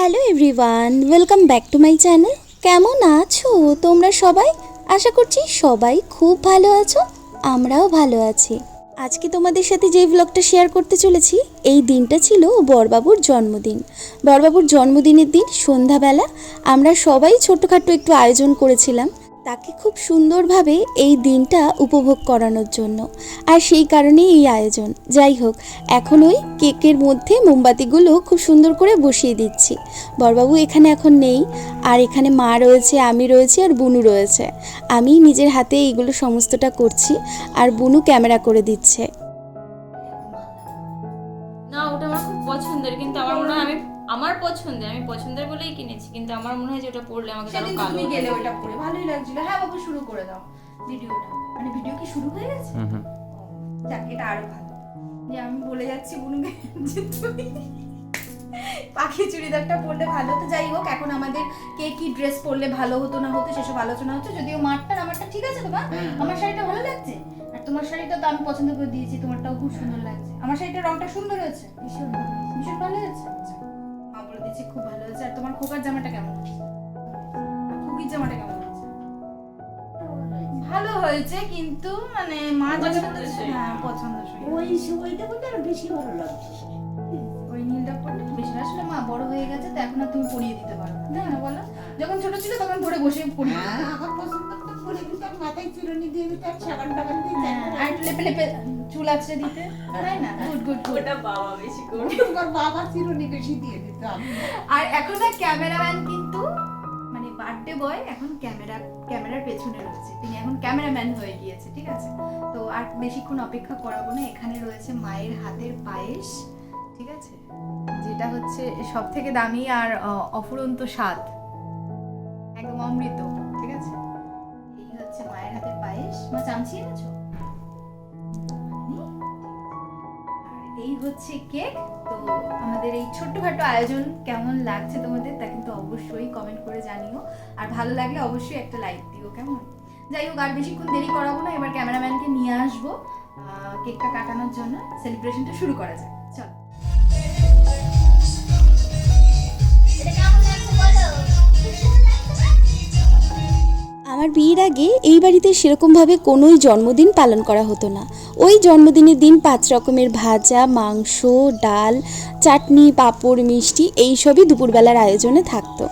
Hello everyone, welcome back to my channel. কেমন আছো তোমরা সবাই? আশা করছি সবাই খুব ভালো আছো, আমরাও ভালো আছি। আজকে তোমাদের সাথে যে ব্লগটা শেয়ার করতে চলেছি, এই দিনটা ছিল বড়বাবুর জন্মদিন। বড়বাবুর জন্মদিনের দিন সন্ধ্যাবেলা আমরা সবাই ছোটোখাটো একটু আয়োজন করেছিলাম তাকে খুব সুন্দরভাবে এই দিনটা উপভোগ করানোর জন্য, আর সেই কারণেই এই আয়োজন। যাই হোক, এখন ওই কেকের মধ্যে মোমবাতিগুলো খুব সুন্দর করে বসিয়ে দিচ্ছি। বড়বাবু এখানে এখন নেই, আর এখানে মা রয়েছে, আমি রয়েছি, আর বুনু রয়েছে। আমি নিজের হাতে এইগুলো সমস্তটা করছি, আর বুনু ক্যামেরা করে দিচ্ছে। না, ওটা আমার খুব পছন্দের, কিন্তু আমার মনে হয় আমার পছন্দের, আমি পছন্দের বলেই কিনেছি, কিন্তু আমার মনে হয় যে ওটা পরলে আমাকে আরো কালো তুমি গেলে ওটা পরে ভালোই লাগছিল। হ্যাঁ বাবু, শুরু করে দাও ভিডিওটা। মানে ভিডিও কি শুরু হয়ে গেছে? যাক, এটা আরো ভালো যে আমি বলে যাচ্ছি বুনুকে যে তুমি পাখি চুড়িদারটা পরলে ভালো হতো। যাই হোক, এখন আমাদের কে কি ড্রেস পরলে ভালো হতো না হতো সেসব আলোচনা হচ্ছে। যদিও আমারটা ঠিক আছে। তোমার আমার শাড়িটা ভালো লাগছে, আর তোমার শাড়িটা তো আমি পছন্দ করে দিয়েছি, তোমারটাও খুব সুন্দর লাগছে। আমার শাড়িটার রংটা সুন্দর হয়েছে, ভীষণ ভীষণ ভালো হয়েছে। মা বলে দিয়েছি খুব ভালো হয়েছে। আর তোমার খোকার জামাটা কেমন হয়েছে? খুকির জামাটা কেমন হয়েছে? ভালো হয়েছে, কিন্তু মানে মা পছন্দসই। হ্যাঁ পছন্দসই। ওইটা বলতে আরো বেশি ভালো লাগছে। ওই নীলটা পরলে একটু বেশি। আসলে মা বড় হয়ে গেছে তো এখন আর তুমি পরিয়ে দিতে পারো না, তাই না বলো? যখন ছোট ছিল তখন ধরে বসে পরিয়ে দিতে। হ্যাঁ, আমার পছন্দটা করে দিতাম, মাথায় চিরুনি দিয়ে দিতাম, সাবান টাবান দিয়ে দিতাম। আর একটু লেপে লেপে চুল আঁচড়ে দিতে, তাই না? Good good good. ওটা বাবা বেশি করে। তোমার বাবা চিরুনি বেশি দিয়ে দিত। আর এখন না ক্যামেরাম্যান কিন্তু মানে বার্থডে বয় এখন ক্যামেরার পেছনে রয়েছে, তিনি এখন ক্যামেরাম্যান হয়ে গিয়েছে, ঠিক আছে? তো আর বেশিক্ষণ অপেক্ষা করাবো না। এখানে রয়েছে মায়ের হাতের পায়েস, ঠিক আছে, যেটা হচ্ছে সব থেকে দামি আর অফুরন্ত স্বাদ, একদম অমৃত, ঠিক আছে? এই হচ্ছে মায়ের হাতের পায়েস। মা চামচি এনেছো? আর এই হচ্ছে কেক। তো আমাদের এই ছোট্টখাটো আয়োজন কেমন লাগছে তোমাদের তা কিন্তু অবশ্যই কমেন্ট করে জানিও, আর ভালো লাগলে অবশ্যই একটা লাইক দিও, কেমন? যাই হোক, আর বেশিক্ষণ দেরি করাবো না, এবার ক্যামেরাম্যানকে নিয়ে আসবো কেকটা কাটানোর জন্য। সেলিব্রেশনটা শুরু করা যাক, চলো। আমার বিয়ের আগে এই বাড়িতে সেরকমভাবে কোনোই জন্মদিন পালন করা হতো না। ওই জন্মদিনের দিন 5 রকমের ভাজা, মাংস, ডাল, চাটনি, পাঁপড়, মিষ্টি এইসবই দুপুরবেলার আয়োজনে থাকতো।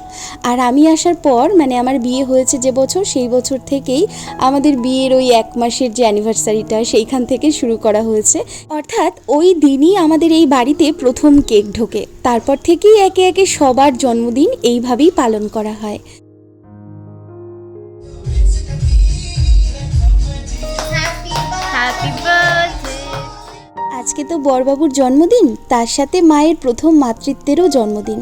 আর আমি আসার পর, মানে আমার বিয়ে হয়েছে যে বছর, সেই বছর থেকেই আমাদের বিয়ের ওই 1 মাসের যে অ্যানিভার্সারিটা, সেইখান থেকে শুরু করা হয়েছে। অর্থাৎ ওই দিনই আমাদের এই বাড়িতে প্রথম কেক ঢোকে। তারপর থেকেই একে একে সবার জন্মদিন এইভাবেই পালন করা হয়। Happy birthday. আজকে তো বড়বাবুর জন্মদিন, তার সাথে মায়ের প্রথম মাতৃত্বেরও জন্মদিন।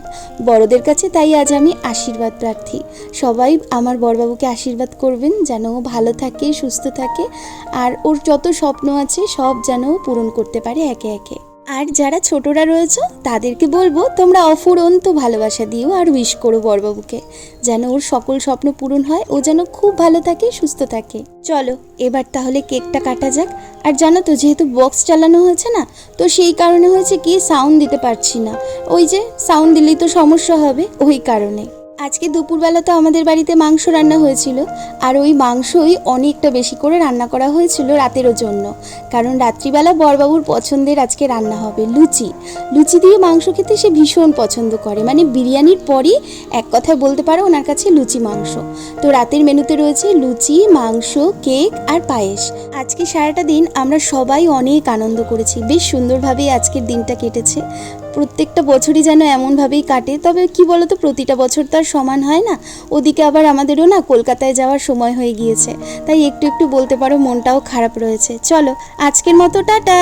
বড়দের কাছে তাই আজ আমি আশীর্বাদ প্রার্থী। সবাই আমার বড়বাবুকে আশীর্বাদ করবেন যেন ও ভালো থাকে, সুস্থ থাকে, আর ওর যত স্বপ্ন আছে সব যেন ও পূরণ করতে পারে একে একে। আর যারা ছোটরা রয়েছে তাদেরকে বলবো, তোমরা অফুরন্ত ভালোবাসা দিও আর উইশ করো বড়বাবুকে, যেন ওর সকল স্বপ্ন পূরণ হয়, ও যেন খুব ভালো থাকে, সুস্থ থাকে। চলো এবার তাহলে কেকটা কাটা যাক। আর জানো তো, যেহেতু বক্স চালানো হয়েছে না, তো সেই কারণে হয়েছে কি, সাউন্ড দিতে পারছি না। ওই যে সাউন্ড দিলেই তো সমস্যা হবে, ওই কারণে। আজকে দুপুরবেলা তো আমাদের বাড়িতে মাংস রান্না হয়েছিল, আর ওই মাংসই অনেকটা বেশি করে রান্না করা হয়েছিল রাতেরও জন্য। কারণ রাত্রিবেলা বড়বাবুর পছন্দের আজকে রান্না হবে লুচি। লুচি দিয়ে মাংস খেতে সে ভীষণ পছন্দ করে, মানে বিরিয়ানির পরই এক কথায় বলতে পারো ওনার কাছে লুচি মাংস। তো রাতের মেনুতে রয়েছে লুচি, মাংস, কেক আর পায়েস। আজকে সারাটা দিন আমরা সবাই অনেক আনন্দ করেছি, বেশ সুন্দরভাবেই আজকের দিনটা কেটেছে। প্রত্যেকটা বছরই যেন এমনভাবেই কাটে। তবে কি বলতো, প্রতিটা বছর তার সমান হয় না। ওদিকে আবার আমাদেরও না কলকাতায় যাওয়ার সময় হয়ে গিয়েছে, তাই একটু একটু বলতে পারো মনটাও খারাপ রয়েছে। চলো আজকের মতো টাটা।